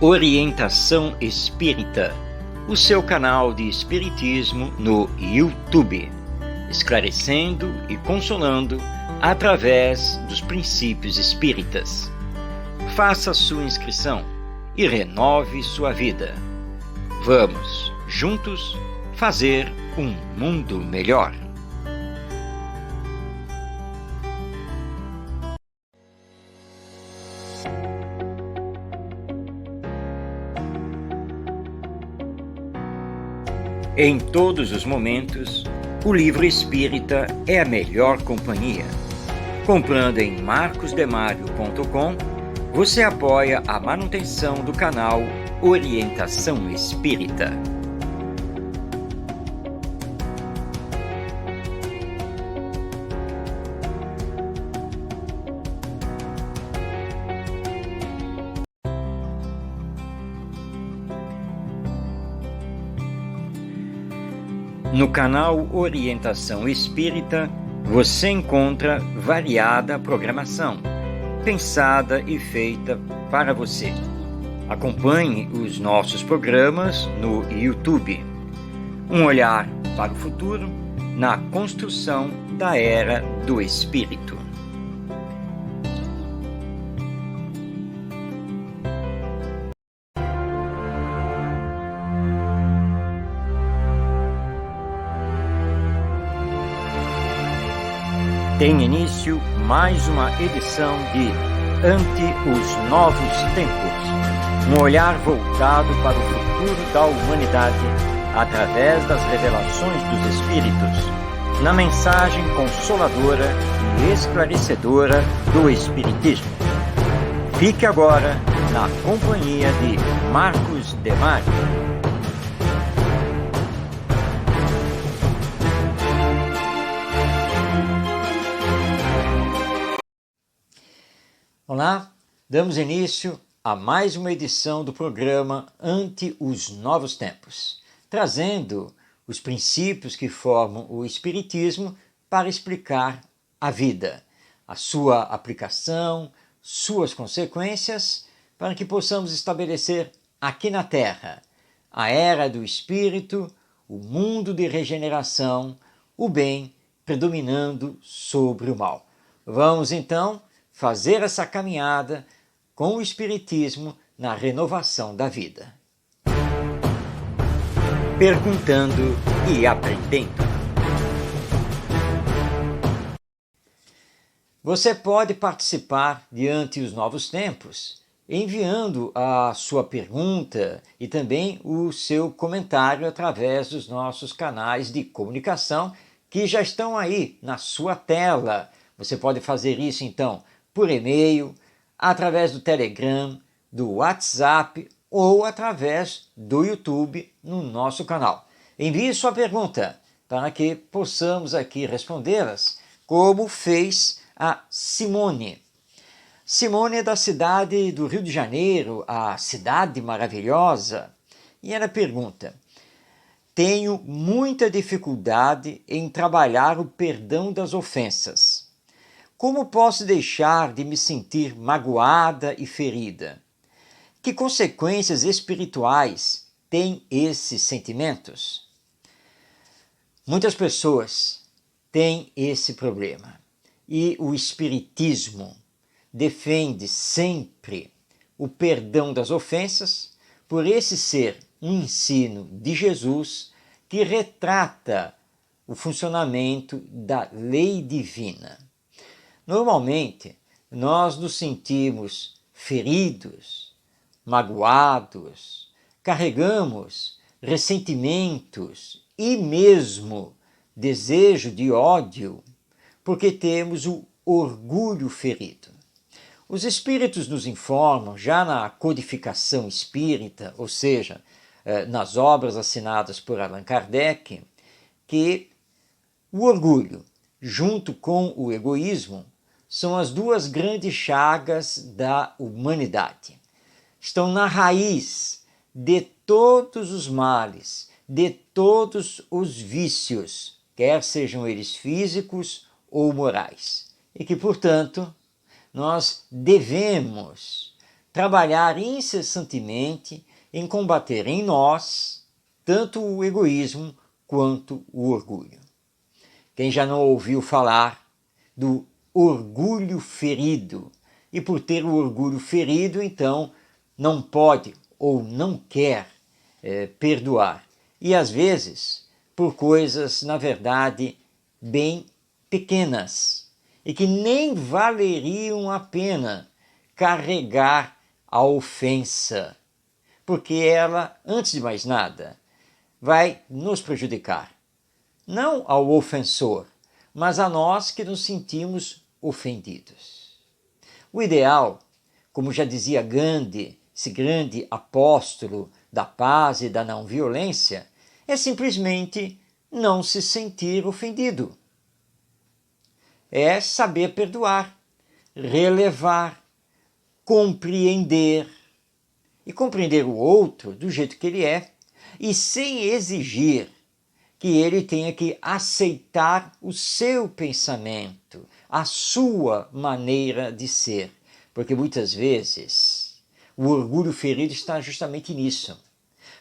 Orientação Espírita, o seu canal de Espiritismo no YouTube, esclarecendo e consolando através dos princípios espíritas. Faça sua inscrição e renove sua vida. Vamos, juntos, fazer um mundo melhor. Em todos os momentos, o livro espírita é a melhor companhia. Comprando em marcosdemario.com, você apoia a manutenção do canal Orientação Espírita. No canal Orientação Espírita, você encontra variada programação, pensada e feita para você. Acompanhe os nossos programas no YouTube. Um olhar para o futuro na construção da Era do Espírito. Tem início mais uma edição de Ante os Novos Tempos, um olhar voltado para o futuro da humanidade através das revelações dos Espíritos, na mensagem consoladora e esclarecedora do Espiritismo. Fique agora na companhia de Marcos Demário. Olá, damos início a mais uma edição do programa Ante os Novos Tempos, trazendo os princípios que formam o Espiritismo para explicar a vida, a sua aplicação, suas consequências, para que possamos estabelecer aqui na Terra a era do Espírito, o mundo de regeneração, o bem predominando sobre o mal. Vamos então fazer essa caminhada com o Espiritismo na renovação da vida. Perguntando e aprendendo. Você pode participar diante os novos tempos, enviando a sua pergunta e também o seu comentário através dos nossos canais de comunicação que já estão aí na sua tela. Você pode fazer isso então por e-mail, através do Telegram, do WhatsApp ou através do YouTube no nosso canal. Envie sua pergunta para que possamos aqui respondê-las, como fez a Simone. Simone é da cidade do Rio de Janeiro, a cidade maravilhosa, e ela pergunta: tenho muita dificuldade em trabalhar o perdão das ofensas. Como posso deixar de me sentir magoada e ferida? Que consequências espirituais têm esses sentimentos? Muitas pessoas têm esse problema e o Espiritismo defende sempre o perdão das ofensas por esse ser um ensino de Jesus que retrata o funcionamento da lei divina. Normalmente, nós nos sentimos feridos, magoados, carregamos ressentimentos e mesmo desejo de ódio, porque temos o orgulho ferido. Os espíritos nos informam, já na codificação espírita, ou seja, nas obras assinadas por Allan Kardec, que o orgulho, junto com o egoísmo, são as duas grandes chagas da humanidade. Estão na raiz de todos os males, de todos os vícios, quer sejam eles físicos ou morais. E que, portanto, nós devemos trabalhar incessantemente em combater em nós tanto o egoísmo quanto o orgulho. Quem já não ouviu falar do orgulho ferido? E por ter o orgulho ferido, então, não pode ou não quer perdoar. E às vezes, por coisas, na verdade, bem pequenas e que nem valeriam a pena carregar a ofensa, porque ela, antes de mais nada, vai nos prejudicar. Não ao ofensor, mas a nós que nos sentimos ofendidos. O ideal, como já dizia Gandhi, esse grande apóstolo da paz e da não violência, é simplesmente não se sentir ofendido. É saber perdoar, relevar, compreender e compreender o outro do jeito que ele é e sem exigir que ele tenha que aceitar o seu pensamento, a sua maneira de ser. Porque muitas vezes o orgulho ferido está justamente nisso.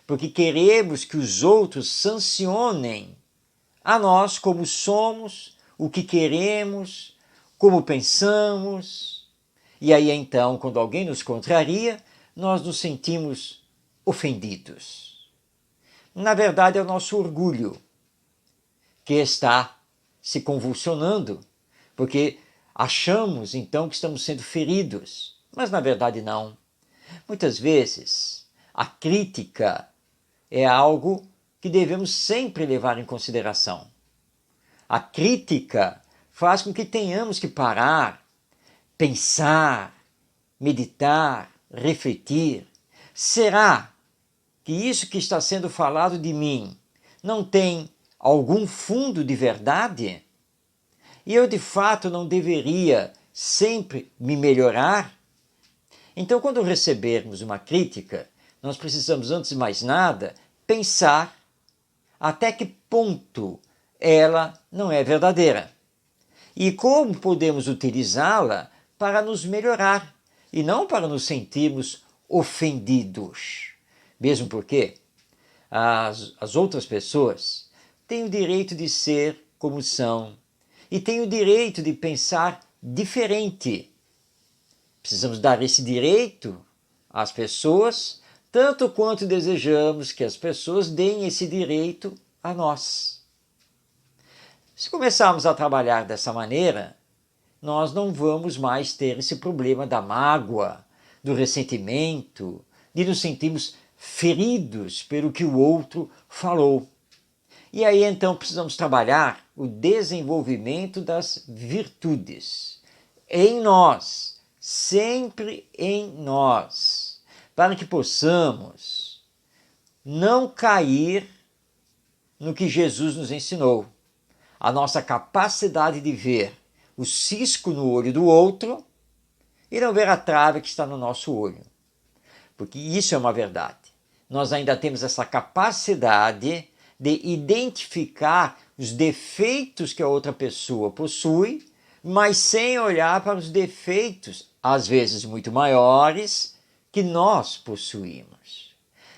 Porque queremos que os outros sancionem a nós como somos, o que queremos, como pensamos. E aí então, quando alguém nos contraria, nós nos sentimos ofendidos. Na verdade, é o nosso orgulho que está se convulsionando, porque achamos então que estamos sendo feridos, mas na verdade não. Muitas vezes a crítica é algo que devemos sempre levar em consideração. A crítica faz com que tenhamos que parar, pensar, meditar, refletir. Será que isso que está sendo falado de mim não tem algum fundo de verdade? E eu de fato não deveria sempre me melhorar? Então, quando recebermos uma crítica, nós precisamos, antes de mais nada, pensar até que ponto ela não é verdadeira e como podemos utilizá-la para nos melhorar e não para nos sentirmos ofendidos. Mesmo porque as outras pessoas têm o direito de ser como são e têm o direito de pensar diferente. Precisamos dar esse direito às pessoas, tanto quanto desejamos que as pessoas deem esse direito a nós. Se começarmos a trabalhar dessa maneira, nós não vamos mais ter esse problema da mágoa, do ressentimento, de nos sentirmos feridos pelo que o outro falou. E aí então precisamos trabalhar o desenvolvimento das virtudes em nós, sempre em nós, para que possamos não cair no que Jesus nos ensinou. A nossa capacidade de ver o cisco no olho do outro e não ver a trave que está no nosso olho. Porque isso é uma verdade. Nós ainda temos essa capacidade de identificar os defeitos que a outra pessoa possui, mas sem olhar para os defeitos, às vezes muito maiores, que nós possuímos.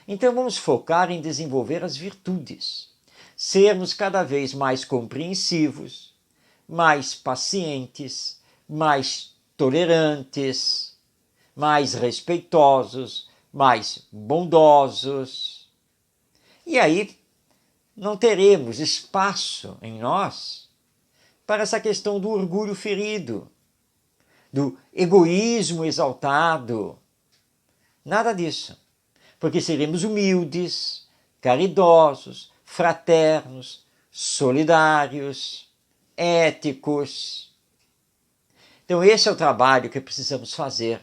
Então vamos focar em desenvolver as virtudes, sermos cada vez mais compreensivos, mais pacientes, mais tolerantes, mais respeitosos, mais bondosos. E aí não teremos espaço em nós para essa questão do orgulho ferido, do egoísmo exaltado. Nada disso, porque seremos humildes, caridosos, fraternos, solidários, éticos. Então esse é o trabalho que precisamos fazer.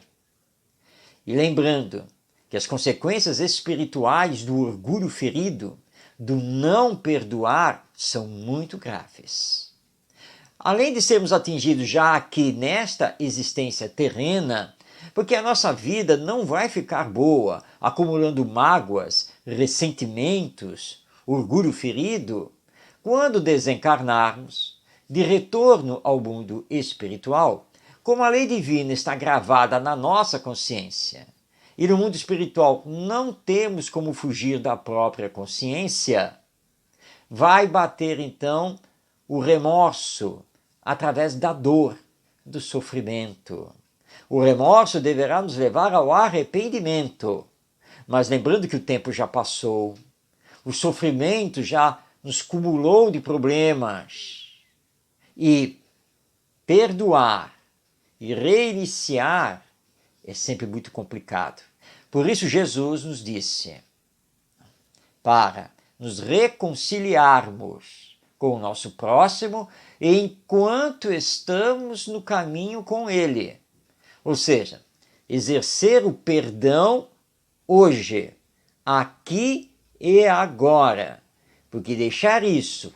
E lembrando que as consequências espirituais do orgulho ferido, do não perdoar, são muito graves. Além de sermos atingidos já aqui nesta existência terrena, porque a nossa vida não vai ficar boa, acumulando mágoas, ressentimentos, orgulho ferido, quando desencarnarmos, de retorno ao mundo espiritual, como a lei divina está gravada na nossa consciência e no mundo espiritual não temos como fugir da própria consciência, vai bater então o remorso através da dor, do sofrimento. O remorso deverá nos levar ao arrependimento, mas lembrando que o tempo já passou, o sofrimento já nos cumulou de problemas, e perdoar e reiniciar é sempre muito complicado. Por isso Jesus nos disse, para nos reconciliarmos com o nosso próximo enquanto estamos no caminho com ele. Ou seja, exercer o perdão hoje, aqui e agora. Porque deixar isso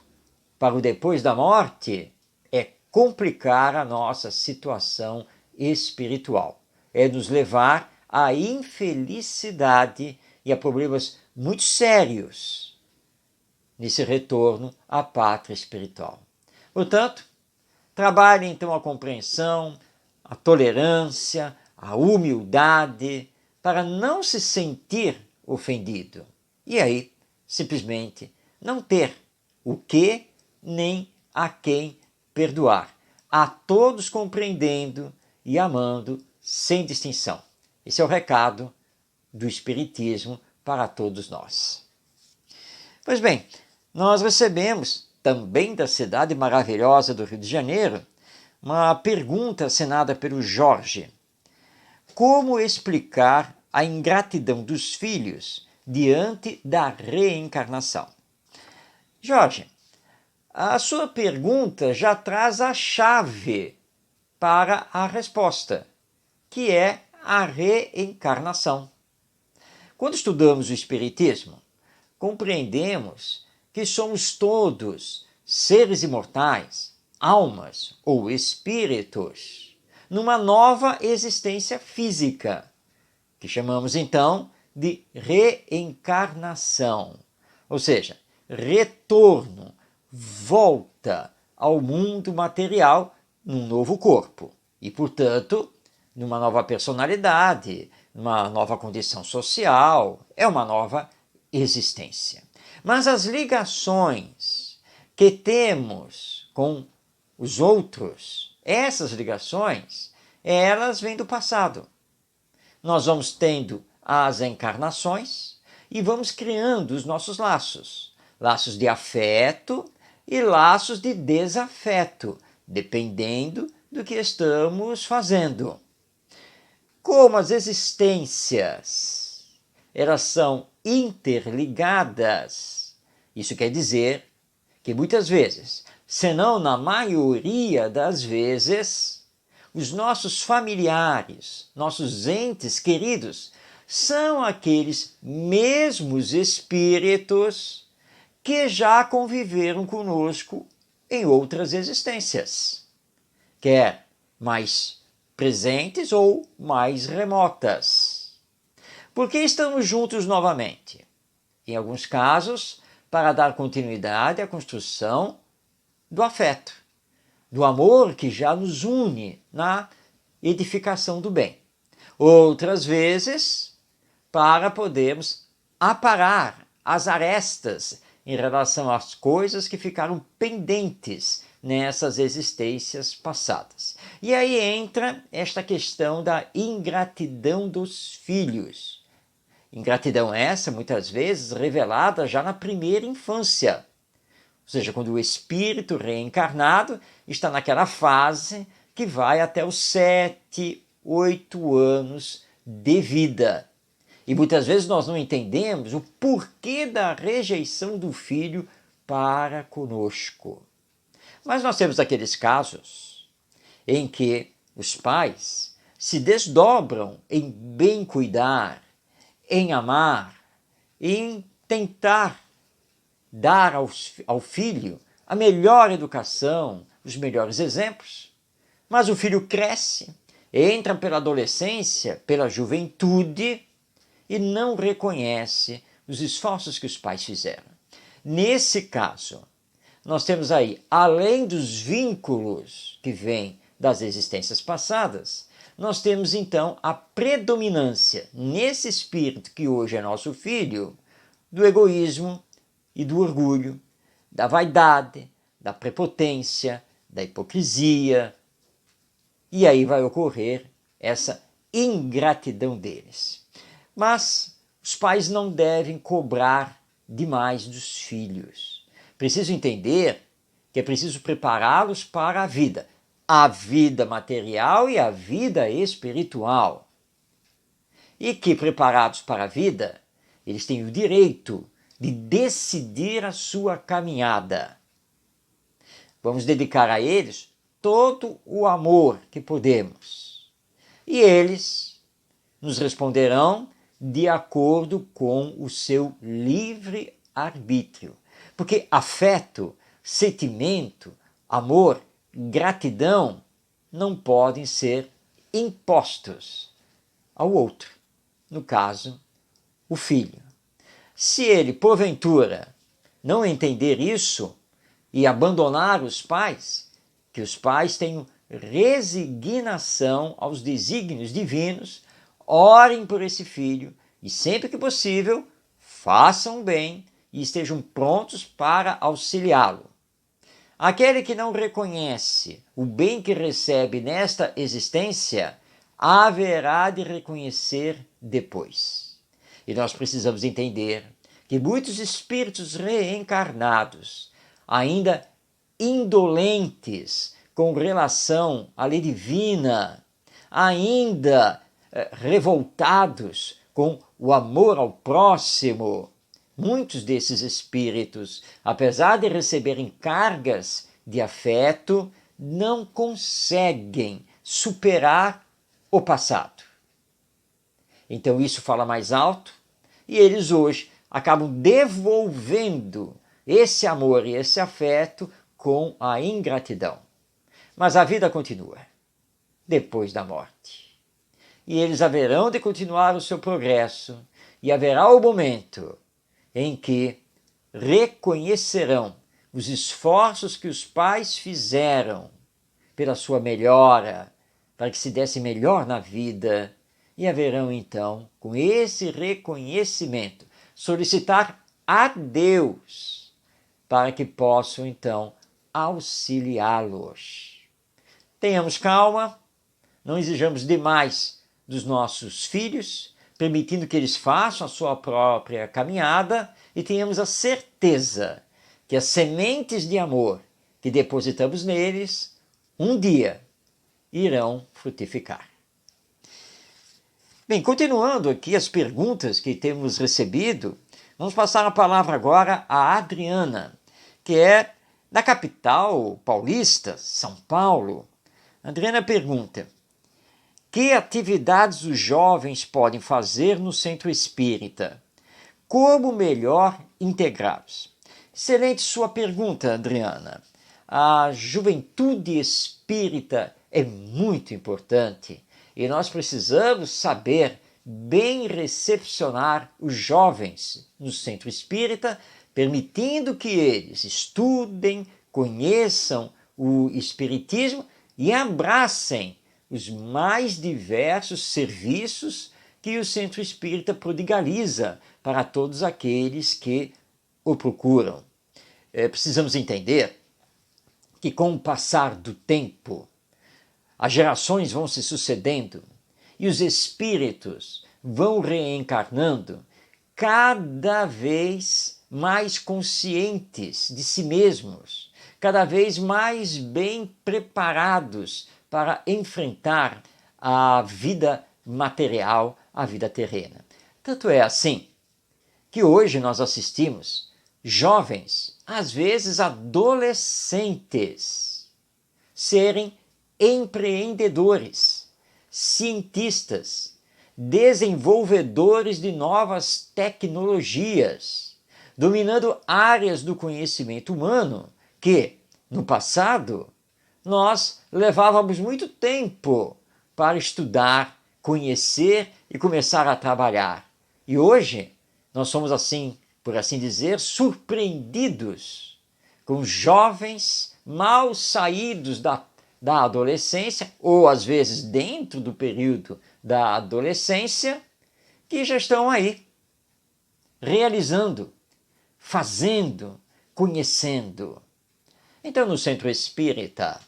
para o depois da morte é complicar a nossa situação espiritual. É nos levar à infelicidade e a problemas muito sérios nesse retorno à pátria espiritual. Portanto, trabalhe então a compreensão, a tolerância, a humildade, para não se sentir ofendido. E aí, simplesmente, não ter o que nem a quem perdoar. A todos compreendendo e amando sem distinção. Esse é o recado do Espiritismo para todos nós. Pois bem, nós recebemos, também da cidade maravilhosa do Rio de Janeiro, uma pergunta assinada pelo Jorge. Como explicar a ingratidão dos filhos diante da reencarnação? Jorge, a sua pergunta já traz a chave para a resposta, que é a reencarnação. Quando estudamos o Espiritismo, compreendemos que somos todos seres imortais, almas ou espíritos, numa nova existência física, que chamamos então de reencarnação, ou seja, retorno, volta ao mundo material num novo corpo e, portanto, numa nova personalidade, numa nova condição social, é uma nova existência. Mas as ligações que temos com os outros, essas ligações, elas vêm do passado. Nós vamos tendo as encarnações e vamos criando os nossos laços. Laços de afeto e laços de desafeto, dependendo do que estamos fazendo. Como as existências, elas são interligadas, isso quer dizer que muitas vezes, se não na maioria das vezes, os nossos familiares, nossos entes queridos, são aqueles mesmos espíritos que já conviveram conosco em outras existências, quer mais presentes ou mais remotas. Por que estamos juntos novamente? Em alguns casos, para dar continuidade à construção do afeto, do amor que já nos une na edificação do bem. Outras vezes, para podermos aparar as arestas em relação às coisas que ficaram pendentes nessas existências passadas. E aí entra esta questão da ingratidão dos filhos. Ingratidão essa, muitas vezes, revelada já na primeira infância. Ou seja, quando o espírito reencarnado está naquela fase que vai até os 7, 8 anos de vida. E muitas vezes nós não entendemos o porquê da rejeição do filho para conosco. Mas nós temos aqueles casos em que os pais se desdobram em bem cuidar, em amar, em tentar dar ao filho a melhor educação, os melhores exemplos. Mas o filho cresce, entra pela adolescência, pela juventude e não reconhece os esforços que os pais fizeram. Nesse caso, nós temos aí, além dos vínculos que vêm das existências passadas, nós temos então a predominância nesse espírito que hoje é nosso filho, do egoísmo e do orgulho, da vaidade, da prepotência, da hipocrisia, e aí vai ocorrer essa ingratidão deles. Mas os pais não devem cobrar demais dos filhos. Preciso entender que é preciso prepará-los para a vida material e a vida espiritual. E que, preparados para a vida, eles têm o direito de decidir a sua caminhada. Vamos dedicar a eles todo o amor que podemos. E eles nos responderão de acordo com o seu livre arbítrio. Porque afeto, sentimento, amor, gratidão não podem ser impostos ao outro, no caso, o filho. Se ele, porventura, não entender isso e abandonar os pais, que os pais tenham resignação aos desígnios divinos, orem por esse filho e, sempre que possível, façam bem e estejam prontos para auxiliá-lo. Aquele que não reconhece o bem que recebe nesta existência, haverá de reconhecer depois. E nós precisamos entender que muitos espíritos reencarnados, ainda indolentes com relação à lei divina, ainda revoltados com o amor ao próximo, muitos desses espíritos, apesar de receberem cargas de afeto, não conseguem superar o passado. Então isso fala mais alto e eles hoje acabam devolvendo esse amor e esse afeto com a ingratidão. Mas a vida continua depois da morte. E eles haverão de continuar o seu progresso e haverá o momento em que reconhecerão os esforços que os pais fizeram pela sua melhora, para que se desse melhor na vida, e haverão então, com esse reconhecimento, solicitar a Deus para que possam então auxiliá-los. Tenhamos calma, não exijamos demais dos nossos filhos, permitindo que eles façam a sua própria caminhada e tenhamos a certeza que as sementes de amor que depositamos neles, um dia irão frutificar. Bem, continuando aqui as perguntas que temos recebido, vamos passar a palavra agora a Adriana, que é da capital paulista, São Paulo. Adriana pergunta: que atividades os jovens podem fazer no centro espírita? Como melhor integrá-los? Excelente sua pergunta, Adriana. A juventude espírita é muito importante e nós precisamos saber bem recepcionar os jovens no centro espírita, permitindo que eles estudem, conheçam o espiritismo e abracem os mais diversos serviços que o Centro Espírita prodigaliza para todos aqueles que o procuram. Precisamos entender que com o passar do tempo, as gerações vão se sucedendo e os espíritos vão reencarnando cada vez mais conscientes de si mesmos, cada vez mais bem preparados para enfrentar a vida material, a vida terrena. Tanto é assim que hoje nós assistimos jovens, às vezes adolescentes, serem empreendedores, cientistas, desenvolvedores de novas tecnologias, dominando áreas do conhecimento humano que, no passado, nós levávamos muito tempo para estudar, conhecer e começar a trabalhar. E hoje nós somos assim, por assim dizer, surpreendidos com jovens mal saídos da adolescência, ou às vezes dentro do período da adolescência, que já estão aí, realizando, fazendo, conhecendo. Então, no centro espírita,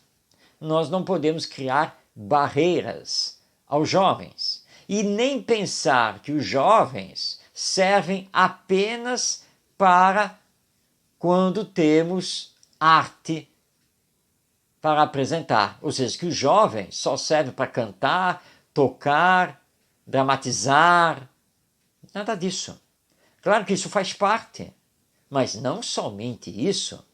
nós não podemos criar barreiras aos jovens e nem pensar que os jovens servem apenas para quando temos arte para apresentar. Ou seja, que os jovens só servem para cantar, tocar, dramatizar. Nada disso. Claro que isso faz parte, mas não somente isso.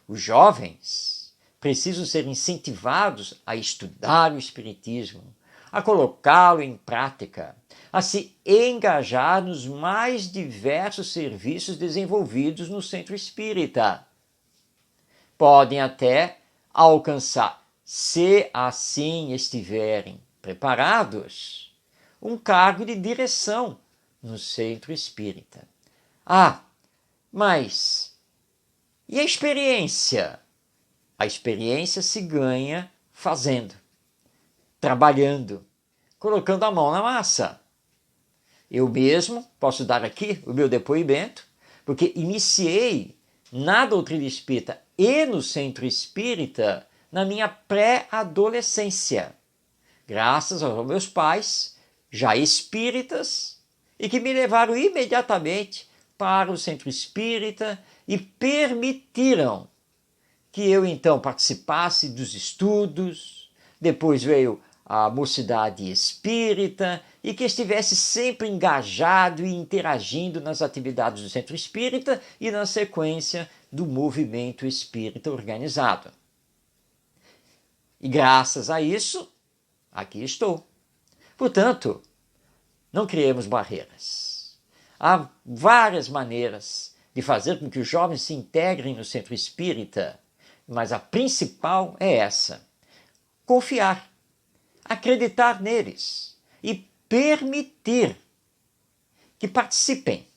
Os jovens precisam ser incentivados a estudar o Espiritismo, a colocá-lo em prática, a se engajar nos mais diversos serviços desenvolvidos no centro espírita. Podem até alcançar, se assim estiverem preparados, um cargo de direção no centro espírita. Ah, mas e a experiência? A experiência se ganha fazendo, trabalhando, colocando a mão na massa. Eu mesmo posso dar aqui o meu depoimento, porque iniciei na doutrina espírita e no centro espírita na minha pré-adolescência, graças aos meus pais, já espíritas, e que me levaram imediatamente para o centro espírita e permitiram que eu então participasse dos estudos. Depois veio a mocidade espírita e que estivesse sempre engajado e interagindo nas atividades do centro espírita e na sequência do movimento espírita organizado. E graças a isso, aqui estou. Portanto, não criemos barreiras. Há várias maneiras de fazer com que os jovens se integrem no centro espírita, mas a principal é essa: confiar, acreditar neles e permitir que participem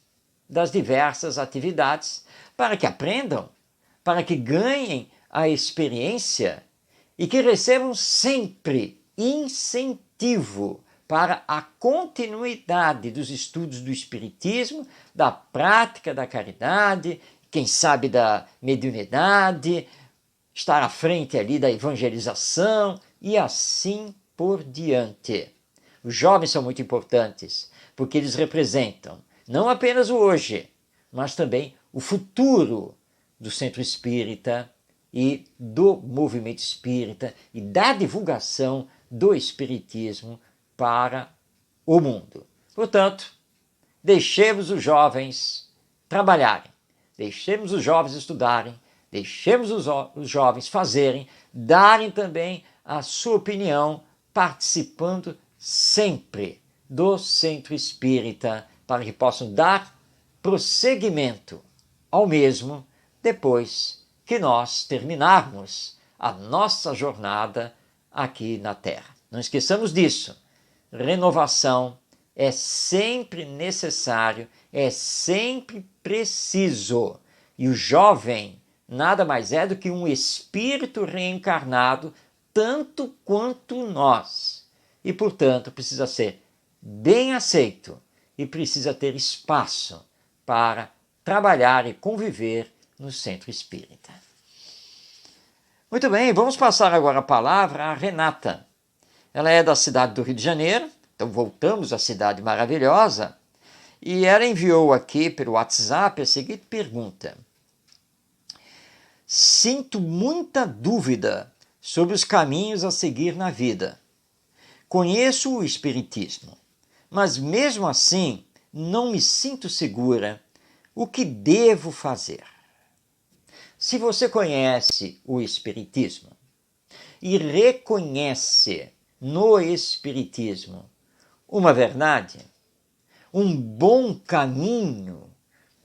das diversas atividades para que aprendam, para que ganhem a experiência e que recebam sempre incentivo para a continuidade dos estudos do Espiritismo, da prática da caridade, quem sabe da mediunidade, estar à frente ali da evangelização e assim por diante. Os jovens são muito importantes, porque eles representam não apenas o hoje, mas também o futuro do centro espírita e do movimento espírita e da divulgação do espiritismo para o mundo. Portanto, deixemos os jovens trabalharem, deixemos os jovens estudarem, deixemos os jovens fazerem, darem também a sua opinião, participando sempre do centro espírita, para que possam dar prosseguimento ao mesmo depois que nós terminarmos a nossa jornada aqui na Terra. Não esqueçamos disso. Renovação é sempre necessário, é sempre preciso. E o jovem nada mais é do que um espírito reencarnado, tanto quanto nós. E, portanto, precisa ser bem aceito e precisa ter espaço para trabalhar e conviver no centro espírita. Muito bem, vamos passar agora a palavra a Renata. Ela é da cidade do Rio de Janeiro, então voltamos à cidade maravilhosa, e ela enviou aqui pelo WhatsApp a seguinte pergunta: sinto muita dúvida sobre os caminhos a seguir na vida. Conheço o Espiritismo, mas mesmo assim não me sinto segura. O que devo fazer? Se você conhece o Espiritismo e reconhece no Espiritismo uma verdade, um bom caminho,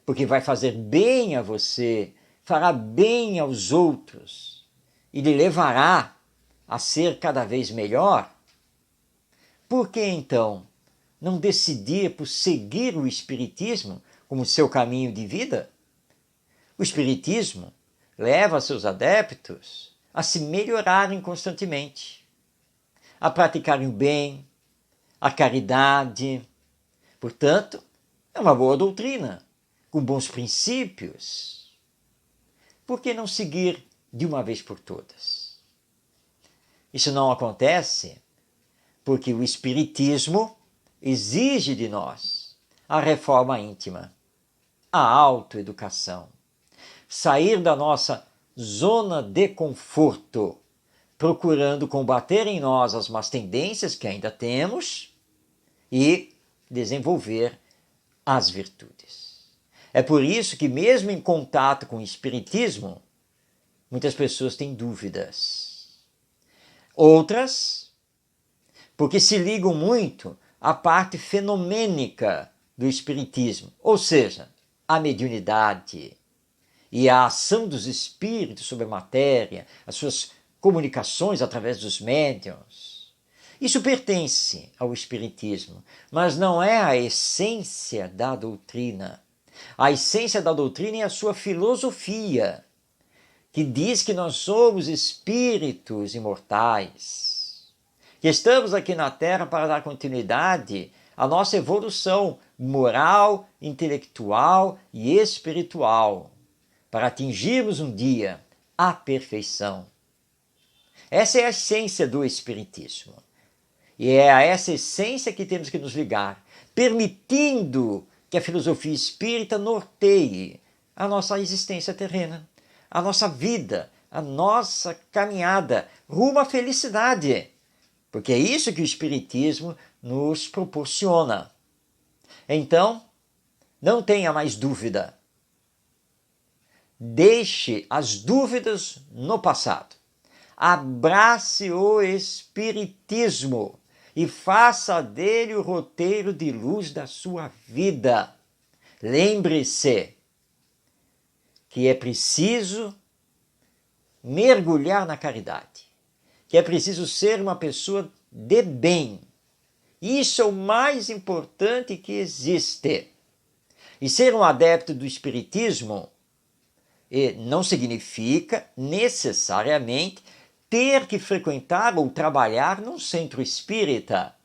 porque vai fazer bem a você, fará bem aos outros e lhe levará a ser cada vez melhor, por que então não decidir por seguir o Espiritismo como seu caminho de vida? O Espiritismo leva seus adeptos a se melhorarem constantemente, a praticarem o bem, a caridade. Portanto, é uma boa doutrina, com bons princípios. Por que não seguir de uma vez por todas? Isso não acontece porque o Espiritismo exige de nós a reforma íntima, a autoeducação, sair da nossa zona de conforto, procurando combater em nós as más tendências que ainda temos e desenvolver as virtudes. É por isso que, mesmo em contato com o Espiritismo, muitas pessoas têm dúvidas. Outras, porque se ligam muito à parte fenomênica do Espiritismo, ou seja, à mediunidade e à ação dos espíritos sobre a matéria, as suas comunicações através dos médiuns. Isso pertence ao Espiritismo, mas não é a essência da doutrina. A essência da doutrina é a sua filosofia, que diz que nós somos espíritos imortais, que estamos aqui na Terra para dar continuidade à nossa evolução moral, intelectual e espiritual, para atingirmos um dia a perfeição. Essa é a essência do Espiritismo. E é a essa essência que temos que nos ligar, permitindo que a filosofia espírita norteie a nossa existência terrena, a nossa vida, a nossa caminhada rumo à felicidade. Porque é isso que o Espiritismo nos proporciona. Então, não tenha mais dúvida. Deixe as dúvidas no passado. Abrace o Espiritismo e faça dele o roteiro de luz da sua vida. Lembre-se que é preciso mergulhar na caridade, que é preciso ser uma pessoa de bem. Isso é o mais importante que existe. E ser um adepto do Espiritismo não significa necessariamente ter que frequentar ou trabalhar num centro espírita,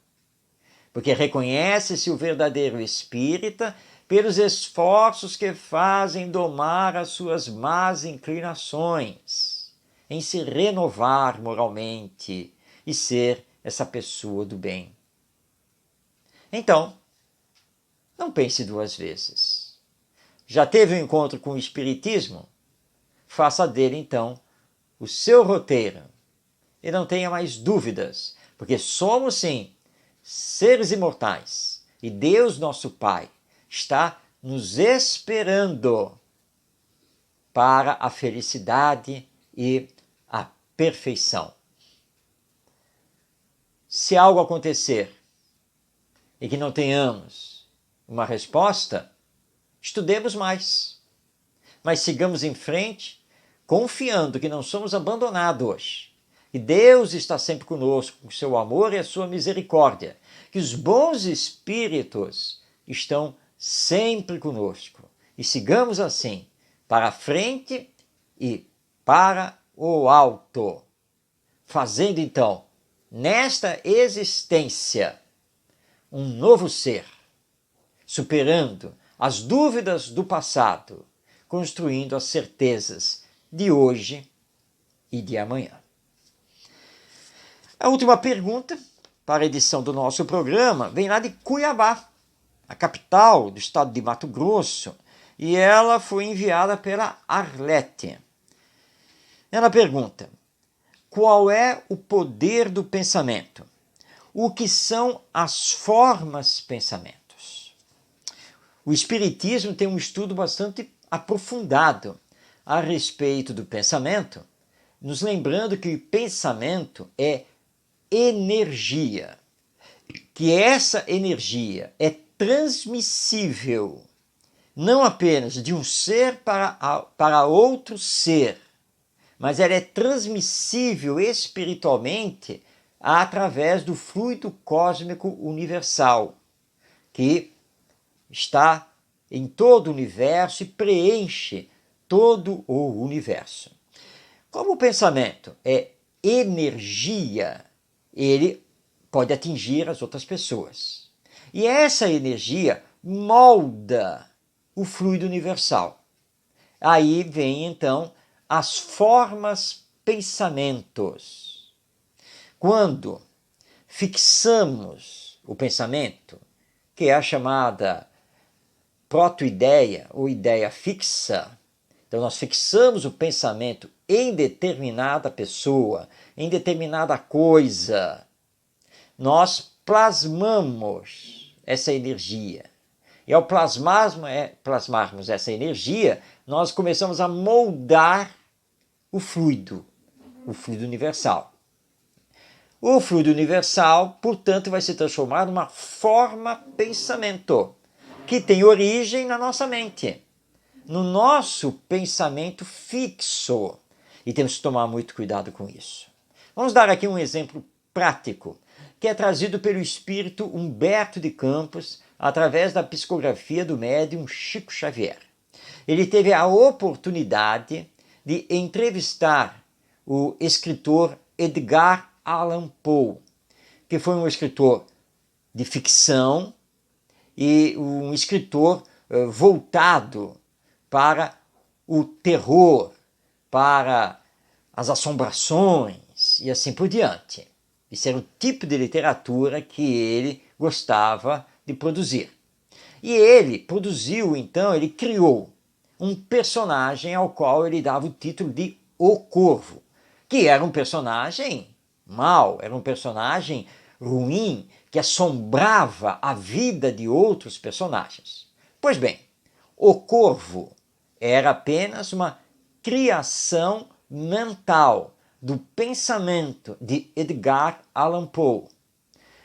porque reconhece-se o verdadeiro espírita pelos esforços que fazem domar as suas más inclinações, em se renovar moralmente e ser essa pessoa do bem. Então, não pense duas vezes. Já teve um encontro com o Espiritismo? Faça dele, então, o seu roteiro. E não tenha mais dúvidas, porque somos, sim, seres imortais. E Deus, nosso Pai, está nos esperando para a felicidade e a perfeição. Se algo acontecer e que não tenhamos uma resposta, estudemos mais. Mas sigamos em frente, confiando que não somos abandonados. E Deus está sempre conosco, com seu amor e a sua misericórdia. Que os bons espíritos estão sempre conosco. E sigamos assim, para a frente e para o alto. Fazendo então, nesta existência, um novo ser, superando as dúvidas do passado, construindo as certezas de hoje e de amanhã. A última pergunta para a edição do nosso programa vem lá de Cuiabá, a capital do estado de Mato Grosso, e ela foi enviada pela Arlete. Ela pergunta: qual é o poder do pensamento? O que são as formas pensamentos? O Espiritismo tem um estudo bastante aprofundado a respeito do pensamento, nos lembrando que o pensamento é energia, que essa energia é transmissível não apenas de um ser para outro ser, mas ela é transmissível espiritualmente através do fluido cósmico universal, que está em todo o universo e preenche todo o universo. Como o pensamento é energia, ele pode atingir as outras pessoas. E essa energia molda o fluido universal. Aí vem então as formas pensamentos. Quando fixamos o pensamento, que é a chamada proto-ideia ou ideia fixa, então nós fixamos o pensamento em determinada pessoa, em determinada coisa, nós plasmamos essa energia. E ao plasmarmos essa energia, nós começamos a moldar o fluido universal. O fluido universal, portanto, vai se transformar numa forma pensamento, que tem origem na nossa mente, no nosso pensamento fixo. E temos que tomar muito cuidado com isso. Vamos dar aqui um exemplo prático, que é trazido pelo espírito Humberto de Campos, através da psicografia do médium Chico Xavier. Ele teve a oportunidade de entrevistar o escritor Edgar Allan Poe, que foi um escritor de ficção e um escritor voltado para o terror, para as assombrações e assim por diante. Esse era o tipo de literatura que ele gostava de produzir. E ele produziu, então, ele criou um personagem ao qual ele dava o título de O Corvo, que era um personagem mau, era um personagem ruim, que assombrava a vida de outros personagens. Pois bem, o Corvo era apenas uma criação mental do pensamento de Edgar Allan Poe.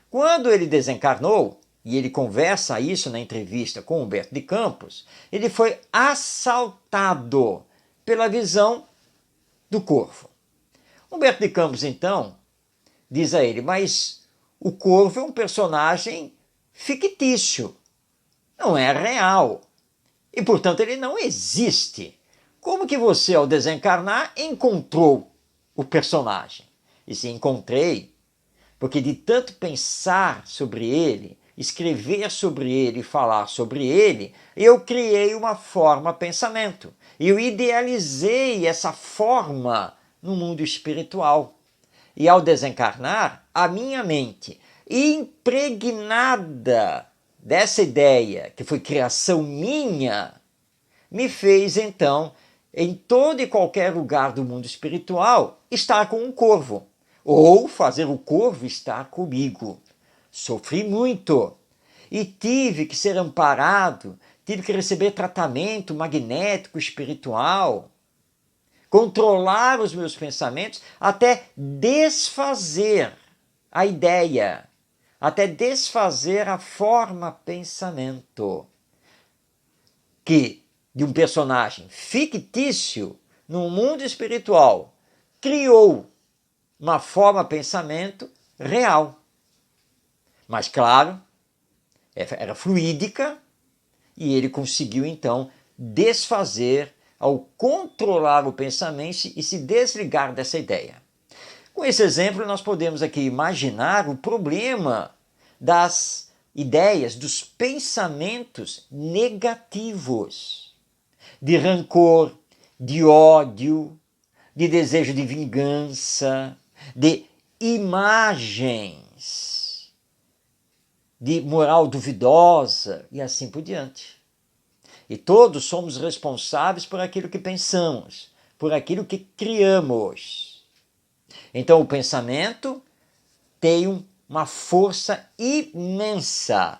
Quando ele desencarnou, e ele conversa isso na entrevista com Humberto de Campos, ele foi assaltado pela visão do corvo. Humberto de Campos, então, diz a ele, mas o corvo é um personagem fictício, não é real, e portanto ele não existe. Como que você, ao desencarnar, encontrou o personagem? E se encontrei, porque de tanto pensar sobre ele, escrever sobre ele e falar sobre ele, eu criei uma forma pensamento. Eu idealizei essa forma no mundo espiritual. E ao desencarnar, a minha mente, impregnada dessa ideia, que foi criação minha, me fez então, em todo e qualquer lugar do mundo espiritual, estar com um corvo, ou fazer o corvo estar comigo. Sofri muito e tive que ser amparado, tive que receber tratamento magnético espiritual, controlar os meus pensamentos até desfazer a ideia, até desfazer a forma pensamento, que de um personagem fictício no mundo espiritual criou uma forma pensamento real. Mas claro, era fluídica e ele conseguiu então desfazer ao controlar o pensamento e se desligar dessa ideia. Com esse exemplo, nós podemos aqui imaginar o problema das ideias, dos pensamentos negativos, de rancor, de ódio, de desejo de vingança, de imagens, de moral duvidosa e assim por diante. E todos somos responsáveis por aquilo que pensamos, por aquilo que criamos. Então o pensamento tem uma força imensa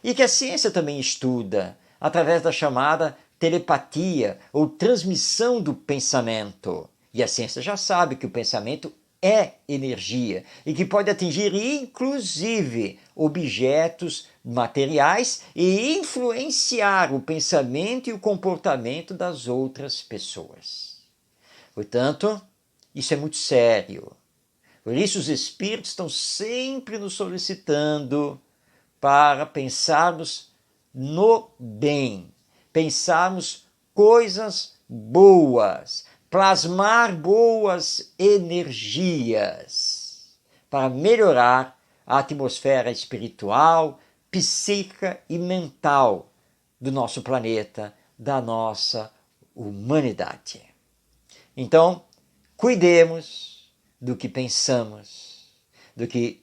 e que a ciência também estuda através da chamada telepatia ou transmissão do pensamento. E a ciência já sabe que o pensamento é energia e que pode atingir inclusive objetos materiais e influenciar o pensamento e o comportamento das outras pessoas. Portanto, isso é muito sério. Por isso os espíritos estão sempre nos solicitando para pensarmos no bem, pensarmos coisas boas, plasmar boas energias para melhorar a atmosfera espiritual, psíquica e mental do nosso planeta, da nossa humanidade. Então, cuidemos do que pensamos,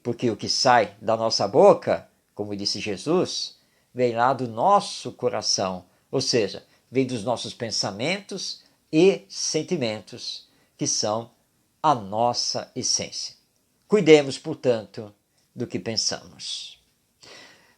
porque o que sai da nossa boca, como disse Jesus, vem lá do nosso coração, ou seja, vem dos nossos pensamentos e sentimentos, que são a nossa essência. Cuidemos, portanto, do que pensamos.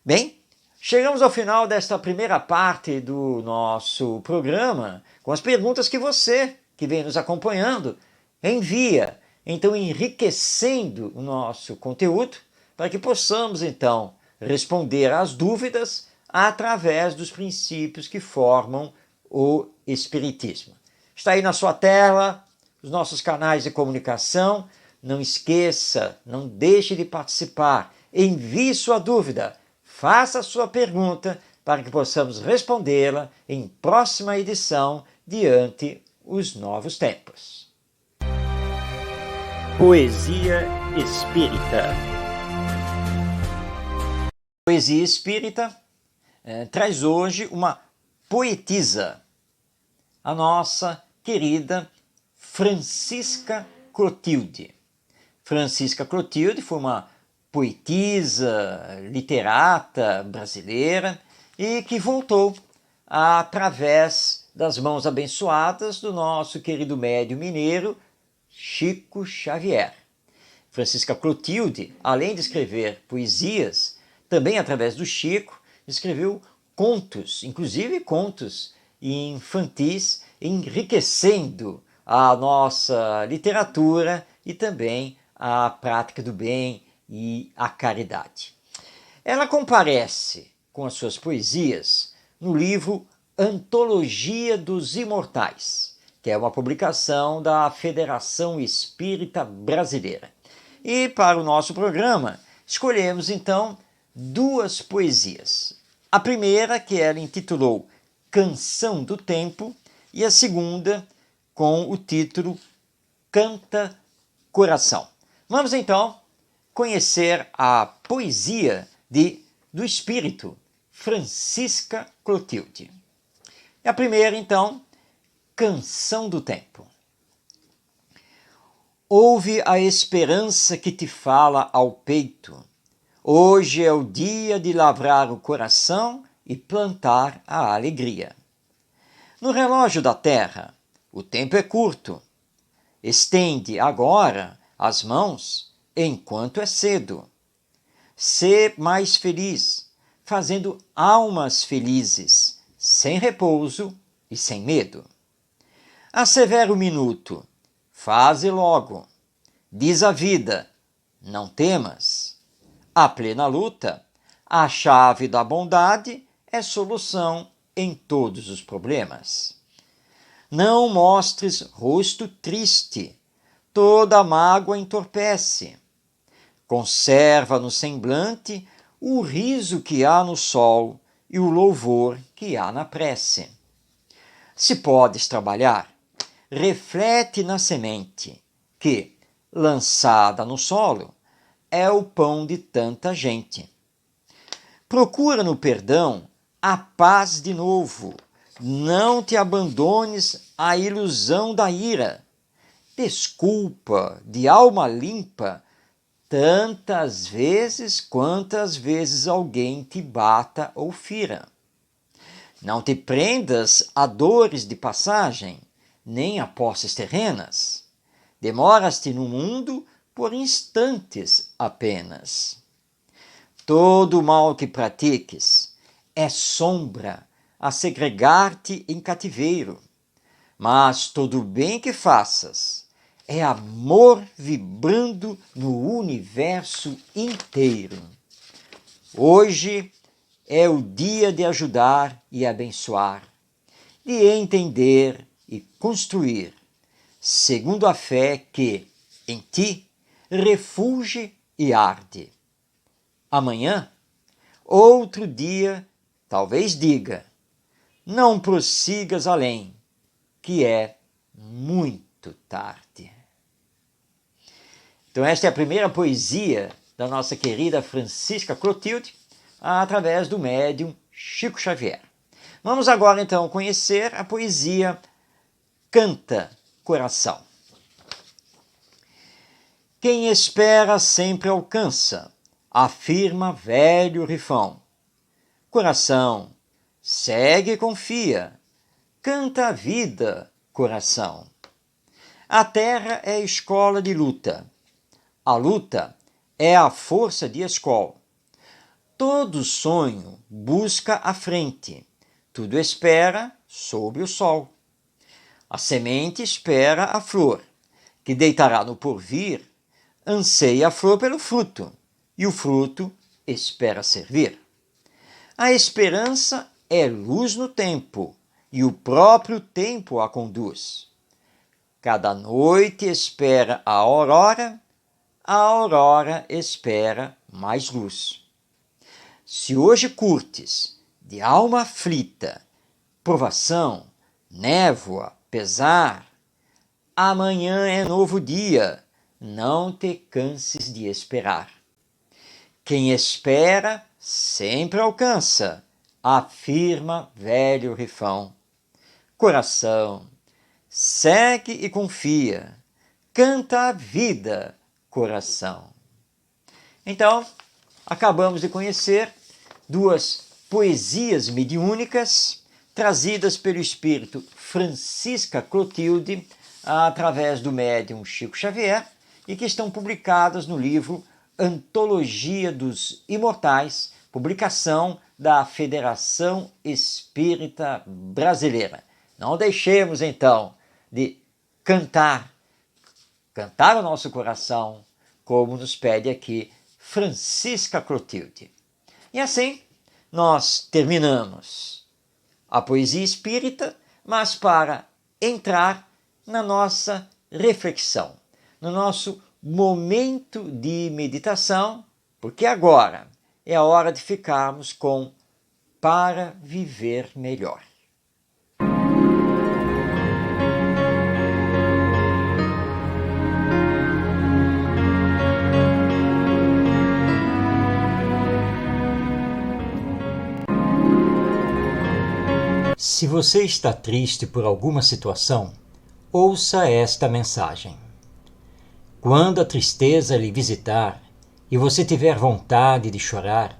Bem, chegamos ao final desta primeira parte do nosso programa, com as perguntas que você, que vem nos acompanhando, envia, então enriquecendo o nosso conteúdo, para que possamos, então, responder às dúvidas através dos princípios que formam o Espiritismo. Está aí na sua tela os nossos canais de comunicação. Não esqueça, não deixe de participar, envie sua dúvida, faça a sua pergunta para que possamos respondê-la em próxima edição diante os novos tempos. Poesia Espírita. Poesia Espírita traz hoje uma poetisa, a nossa querida Francisca Clotilde. Francisca Clotilde foi uma poetisa, literata brasileira e que voltou através das mãos abençoadas do nosso querido médium mineiro Chico Xavier. Francisca Clotilde, além de escrever poesias, também através do Chico, escreveu contos, inclusive contos infantis, enriquecendo a nossa literatura e também a prática do bem e a caridade. Ela comparece com as suas poesias no livro Antologia dos Imortais, que é uma publicação da Federação Espírita Brasileira. E para o nosso programa, escolhemos então duas poesias. A primeira, que ela intitulou Canção do Tempo, e a segunda, com o título Canta Coração. Vamos então conhecer a poesia do espírito Francisca Clotilde. A primeira, então, Canção do Tempo. Ouve a esperança que te fala ao peito. Hoje é o dia de lavrar o coração e plantar a alegria. No relógio da terra, o tempo é curto. Estende agora as mãos enquanto é cedo. Sê mais feliz, fazendo almas felizes, sem repouso e sem medo. Assevera o minuto, faze logo. Diz a vida, não temas. A plena luta, a chave da bondade é solução em todos os problemas. Não mostres rosto triste, toda mágoa entorpece. Conserva no semblante o riso que há no sol e o louvor que há na prece. Se podes trabalhar, reflete na semente, que, lançada no solo, é o pão de tanta gente. Procura no perdão a paz de novo, não te abandones à ilusão da ira. Desculpa de alma limpa tantas vezes quantas vezes alguém te bata ou fira. Não te prendas a dores de passagem, nem a posses terrenas. Demoras-te no mundo por instantes apenas. Todo o mal que pratiques é sombra a segregar-te em cativeiro, mas todo o bem que faças é amor vibrando no universo inteiro. Hoje é o dia de ajudar e abençoar, de entender e construir, segundo a fé que, em ti, refugie e arde. Amanhã, outro dia, talvez diga, não prossigas além, que é muito tarde. Então esta é a primeira poesia da nossa querida Francisca Clotilde, através do médium Chico Xavier. Vamos agora então conhecer a poesia Canta, Coração. Quem espera sempre alcança, afirma velho rifão. Coração, segue e confia, canta a vida, coração. A terra é escola de luta. A luta é a força de escola. Todo sonho busca a frente, tudo espera sob o sol. A semente espera a flor, que deitará no porvir, anseia a flor pelo fruto, e o fruto espera servir. A esperança é luz no tempo, e o próprio tempo a conduz. Cada noite espera a aurora espera mais luz. Se hoje curtes, de alma aflita, provação, névoa, pesar, amanhã é novo dia, não te canses de esperar. Quem espera sempre alcança, afirma velho rifão. Coração, segue e confia, canta a vida, coração. Então, acabamos de conhecer duas poesias mediúnicas trazidas pelo espírito Francisca Clotilde através do médium Chico Xavier e que estão publicadas no livro Antologia dos Imortais, publicação da Federação Espírita Brasileira. Não deixemos então de cantar o nosso coração, como nos pede aqui Francisca Clotilde. E assim, nós terminamos a poesia espírita, mas para entrar na nossa reflexão, no nosso momento de meditação, porque agora é a hora de ficarmos com Para Viver Melhor. Se você está triste por alguma situação, ouça esta mensagem. Quando a tristeza lhe visitar e você tiver vontade de chorar,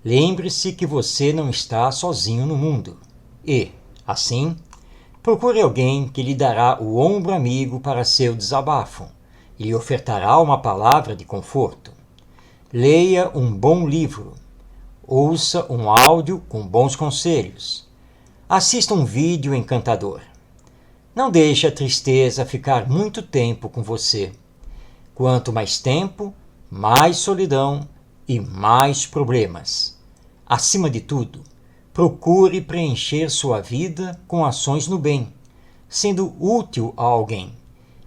lembre-se que você não está sozinho no mundo e, assim, procure alguém que lhe dará o ombro amigo para seu desabafo e lhe ofertará uma palavra de conforto. Leia um bom livro, ouça um áudio com bons conselhos, assista um vídeo encantador. Não deixe a tristeza ficar muito tempo com você. Quanto mais tempo, mais solidão e mais problemas. Acima de tudo, procure preencher sua vida com ações no bem, sendo útil a alguém,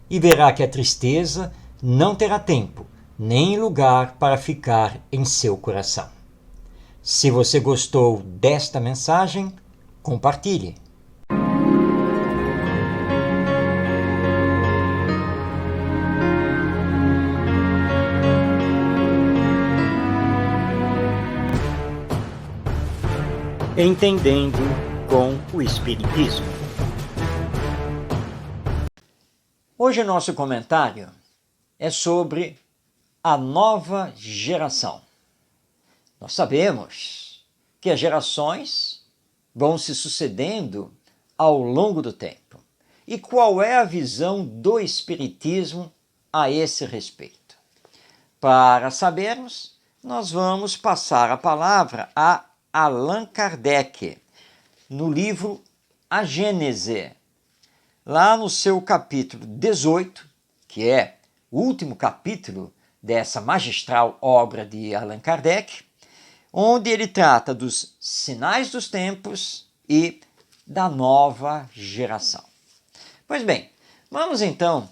e verá que a tristeza não terá tempo nem lugar para ficar em seu coração. Se você gostou desta mensagem, compartilhe. Entendendo com o Espiritismo. Hoje nosso comentário é sobre a nova geração. Nós sabemos que as gerações vão se sucedendo ao longo do tempo. E qual é a visão do Espiritismo a esse respeito? Para sabermos, nós vamos passar a palavra a Allan Kardec, no livro A Gênese, lá no seu capítulo 18, que é o último capítulo dessa magistral obra de Allan Kardec, onde ele trata dos sinais dos tempos e da nova geração. Pois bem, vamos então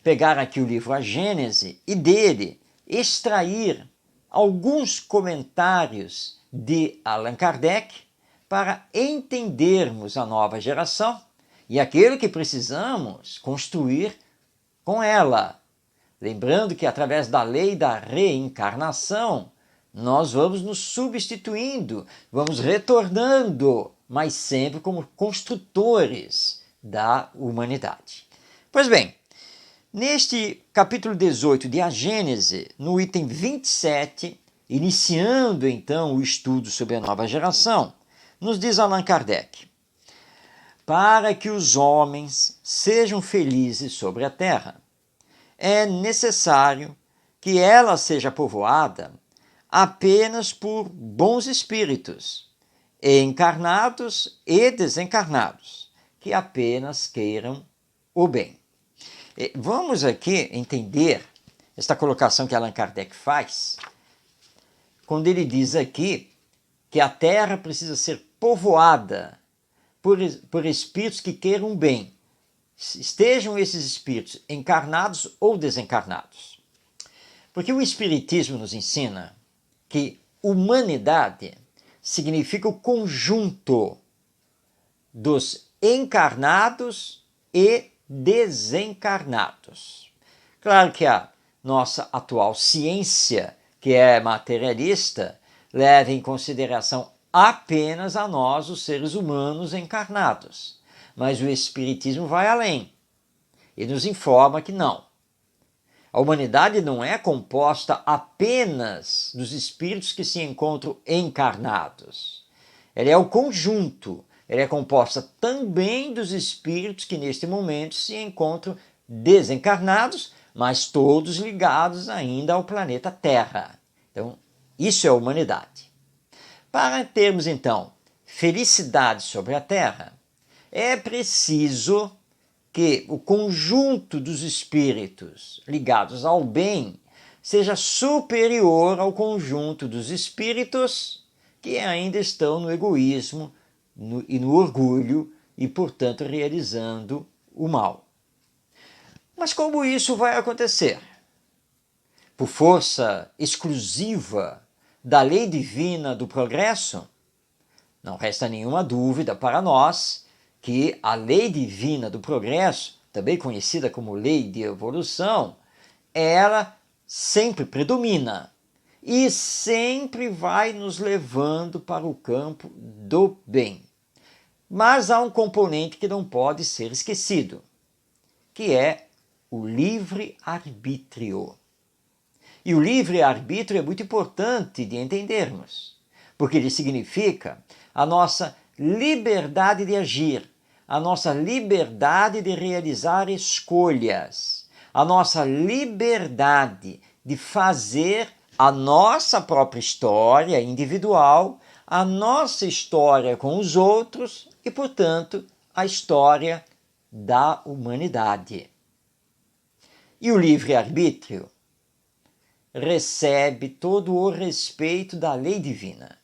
pegar aqui o livro A Gênese e dele extrair alguns comentários de Allan Kardec para entendermos a nova geração e aquilo que precisamos construir com ela. Lembrando que através da lei da reencarnação, nós vamos nos substituindo, vamos retornando, mas sempre como construtores da humanidade. Pois bem, neste capítulo 18 de A Gênese, no item 27, iniciando então o estudo sobre a nova geração, nos diz Allan Kardec: para que os homens sejam felizes sobre a terra, é necessário que ela seja povoada apenas por bons espíritos, encarnados e desencarnados, que apenas queiram o bem. Vamos aqui entender esta colocação que Allan Kardec faz, quando ele diz aqui que a Terra precisa ser povoada por espíritos que queiram o bem, estejam esses espíritos encarnados ou desencarnados. Porque o Espiritismo nos ensina que humanidade significa o conjunto dos encarnados e desencarnados. Claro que a nossa atual ciência, que é materialista, leva em consideração apenas a nós, os seres humanos encarnados. Mas o Espiritismo vai além e nos informa que não. A humanidade não é composta apenas dos espíritos que se encontram encarnados. Ela é o conjunto, ela é composta também dos espíritos que neste momento se encontram desencarnados, mas todos ligados ainda ao planeta Terra. Então, isso é a humanidade. Para termos, então, felicidade sobre a Terra, é preciso que o conjunto dos espíritos ligados ao bem seja superior ao conjunto dos espíritos que ainda estão no egoísmo e no orgulho e, portanto, realizando o mal. Mas como isso vai acontecer? Por força exclusiva da lei divina do progresso? Não resta nenhuma dúvida para nós que a lei divina do progresso, também conhecida como lei de evolução, ela sempre predomina e sempre vai nos levando para o campo do bem. Mas há um componente que não pode ser esquecido, que é o livre-arbítrio. E o livre-arbítrio é muito importante de entendermos, porque ele significa a nossa liberdade de agir, a nossa liberdade de realizar escolhas, a nossa liberdade de fazer a nossa própria história individual, a nossa história com os outros e, portanto, a história da humanidade. E o livre-arbítrio recebe todo o respeito da lei divina.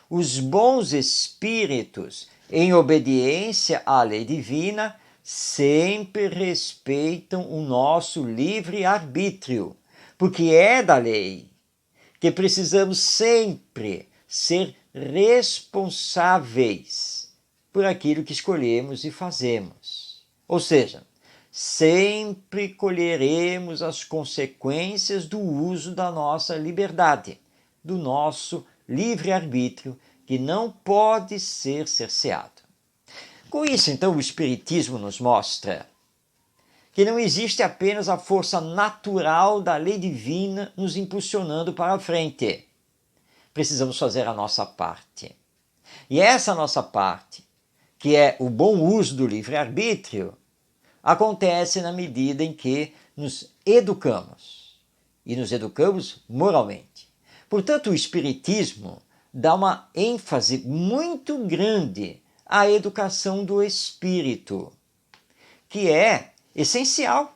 Os bons espíritos, em obediência à lei divina, sempre respeitam o nosso livre-arbítrio, porque é da lei que precisamos sempre ser responsáveis por aquilo que escolhemos e fazemos. Ou seja, sempre colheremos as consequências do uso da nossa liberdade, do nosso livre-arbítrio, que não pode ser cerceado. Com isso, então, o Espiritismo nos mostra que não existe apenas a força natural da lei divina nos impulsionando para a frente. Precisamos fazer a nossa parte. E essa nossa parte, que é o bom uso do livre-arbítrio, acontece na medida em que nos educamos, e nos educamos moralmente. Portanto, o Espiritismo dá uma ênfase muito grande à educação do espírito, que é essencial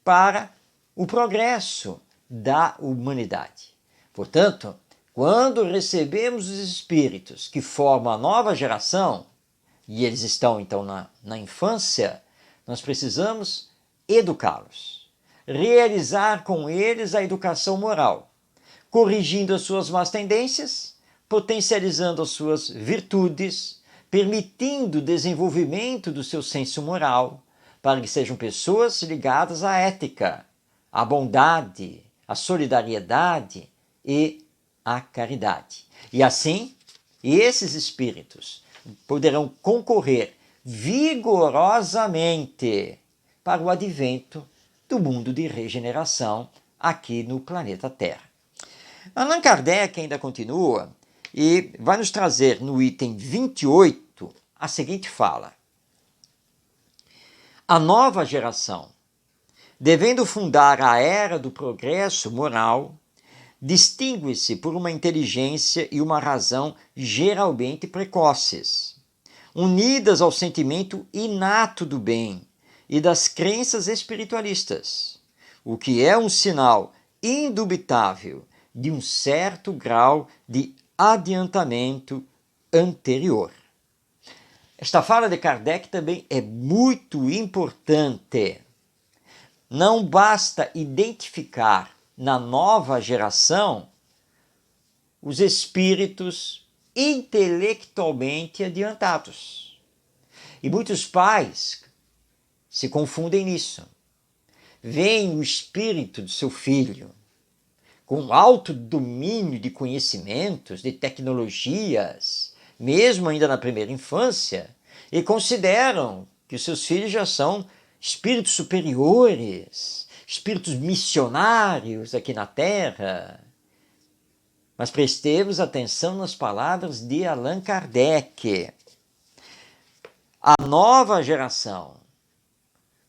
para o progresso da humanidade. Portanto, quando recebemos os espíritos que formam a nova geração, e eles estão então na infância, nós precisamos educá-los, realizar com eles a educação moral, corrigindo as suas más tendências, potencializando as suas virtudes, permitindo o desenvolvimento do seu senso moral, para que sejam pessoas ligadas à ética, à bondade, à solidariedade e à caridade. E assim, esses espíritos poderão concorrer vigorosamente para o advento do mundo de regeneração aqui no planeta Terra. Allan Kardec ainda continua e vai nos trazer no item 28 a seguinte fala: a nova geração, devendo fundar a era do progresso moral, distingue-se por uma inteligência e uma razão geralmente precoces, unidas ao sentimento inato do bem e das crenças espiritualistas, o que é um sinal indubitável de um certo grau de adiantamento anterior. Esta fala de Kardec também é muito importante. Não basta identificar na nova geração os espíritos intelectualmente adiantados. E muitos pais se confundem nisso. Veem o espírito do seu filho com alto domínio de conhecimentos, de tecnologias, mesmo ainda na primeira infância, e consideram que os seus filhos já são espíritos superiores, espíritos missionários aqui na Terra. Mas prestemos atenção nas palavras de Allan Kardec. A nova geração,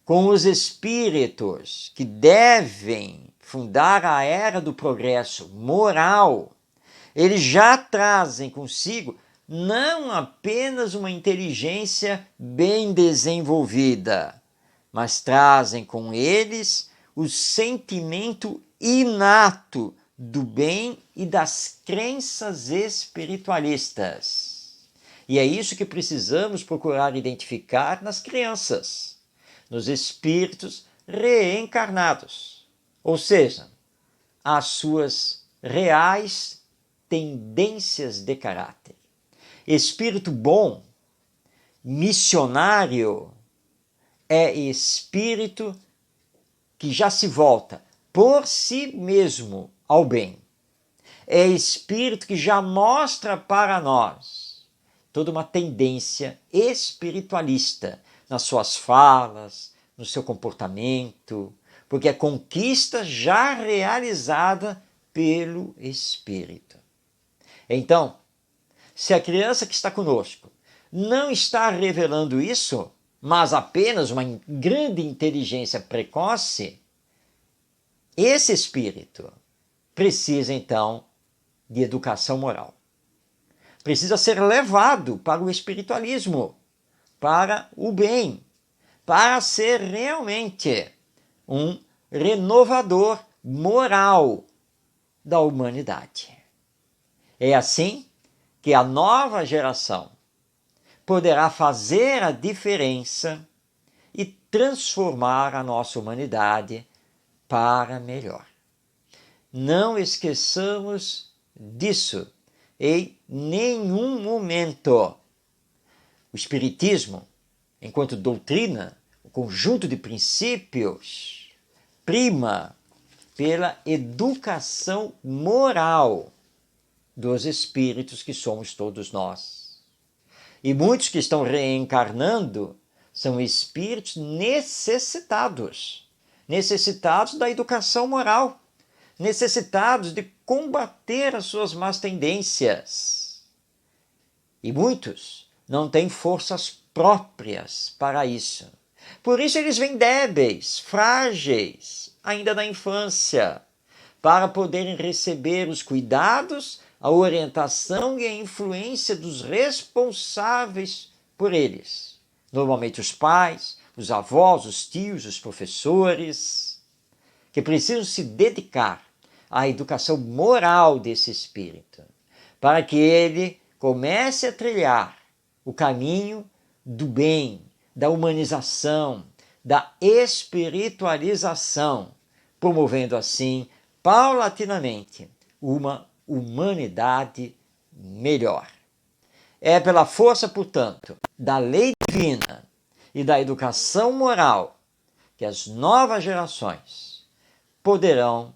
com os espíritos que devem fundar a era do progresso moral, eles já trazem consigo não apenas uma inteligência bem desenvolvida, mas trazem com eles o sentimento inato do bem e das crenças espiritualistas. E é isso que precisamos procurar identificar nas crianças, nos espíritos reencarnados, ou seja, as suas reais tendências de caráter. Espírito bom, missionário, é espírito que já se volta por si mesmo ao bem. É espírito que já mostra para nós toda uma tendência espiritualista nas suas falas, no seu comportamento, porque é conquista já realizada pelo Espírito. Então, se a criança que está conosco não está revelando isso, mas apenas uma grande inteligência precoce, esse espírito precisa então de educação moral. Precisa ser levado para o espiritualismo, para o bem, para ser realmente um renovador moral da humanidade. É assim que a nova geração poderá fazer a diferença e transformar a nossa humanidade para melhor. Não esqueçamos disso em nenhum momento. O Espiritismo, enquanto doutrina, o conjunto de princípios, prima pela educação moral dos espíritos que somos todos nós. E muitos que estão reencarnando são espíritos necessitados da educação moral, necessitados de combater as suas más tendências. E muitos não têm forças próprias para isso. Por isso eles vêm débeis, frágeis, ainda na infância, para poderem receber os cuidados, a orientação e a influência dos responsáveis por eles. Normalmente os pais, os avós, os tios, os professores, que precisam se dedicar à educação moral desse espírito, para que ele comece a trilhar o caminho do bem, da humanização, da espiritualização, promovendo assim, paulatinamente, uma humanidade melhor. É pela força, portanto, da lei divina e da educação moral que as novas gerações poderão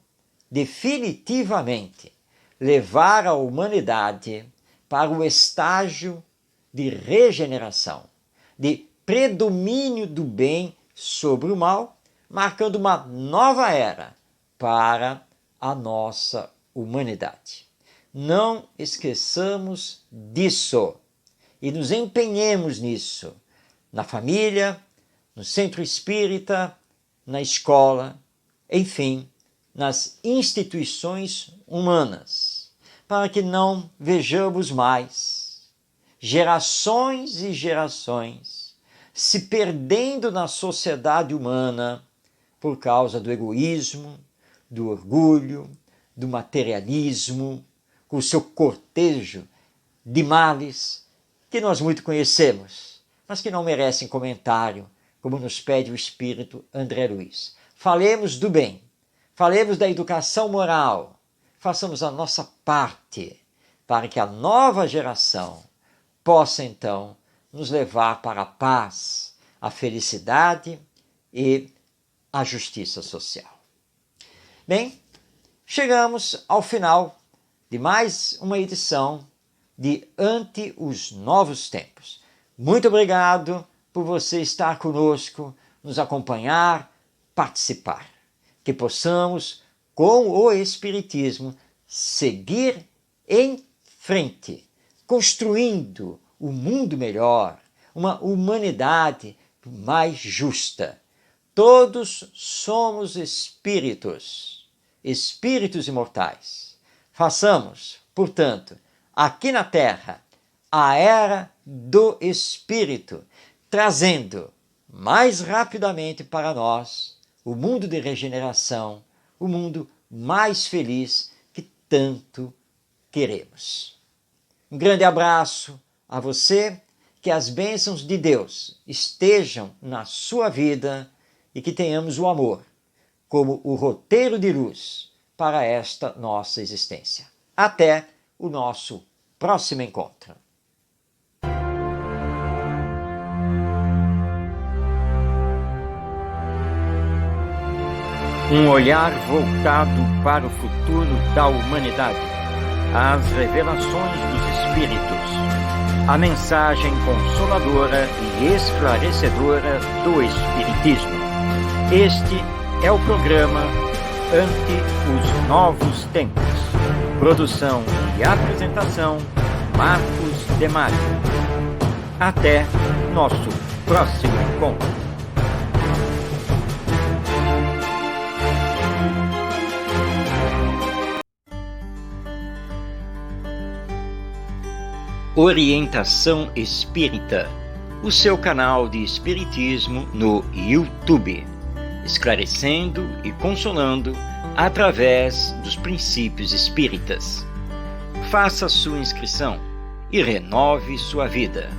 definitivamente levar a humanidade para o estágio de regeneração, de predomínio do bem sobre o mal, marcando uma nova era para a nossa humanidade. Não esqueçamos disso e nos empenhemos nisso, na família, no centro espírita, na escola, enfim, nas instituições humanas, para que não vejamos mais gerações e gerações se perdendo na sociedade humana por causa do egoísmo, do orgulho, do materialismo, com o seu cortejo de males que nós muito conhecemos, mas que não merecem comentário, como nos pede o espírito André Luiz. Falemos do bem, falemos da educação moral, façamos a nossa parte para que a nova geração possa então nos levar para a paz, a felicidade e a justiça social. Bem, chegamos ao final de mais uma edição de Ante os Novos Tempos. Muito obrigado por você estar conosco, nos acompanhar, participar. Que possamos, com o Espiritismo, seguir em frente, construindo um mundo melhor, uma humanidade mais justa. Todos somos espíritos imortais. Façamos, portanto, aqui na Terra, a era do Espírito, trazendo mais rapidamente para nós o mundo de regeneração, o mundo mais feliz que tanto queremos. Um grande abraço a você, que as bênçãos de Deus estejam na sua vida e que tenhamos o amor como o roteiro de luz para esta nossa existência. Até o nosso próximo encontro. Um olhar voltado para o futuro da humanidade. As revelações dos Espíritos. A mensagem consoladora e esclarecedora do Espiritismo. Este é o programa Ante os Novos Tempos. Produção e apresentação, Marcos Demário. Até nosso próximo encontro. Orientação Espírita, o seu canal de espiritismo no YouTube, esclarecendo e consolando através dos princípios espíritas. Faça sua inscrição e renove sua vida.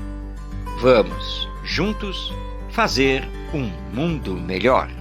Vamos, juntos, fazer um mundo melhor.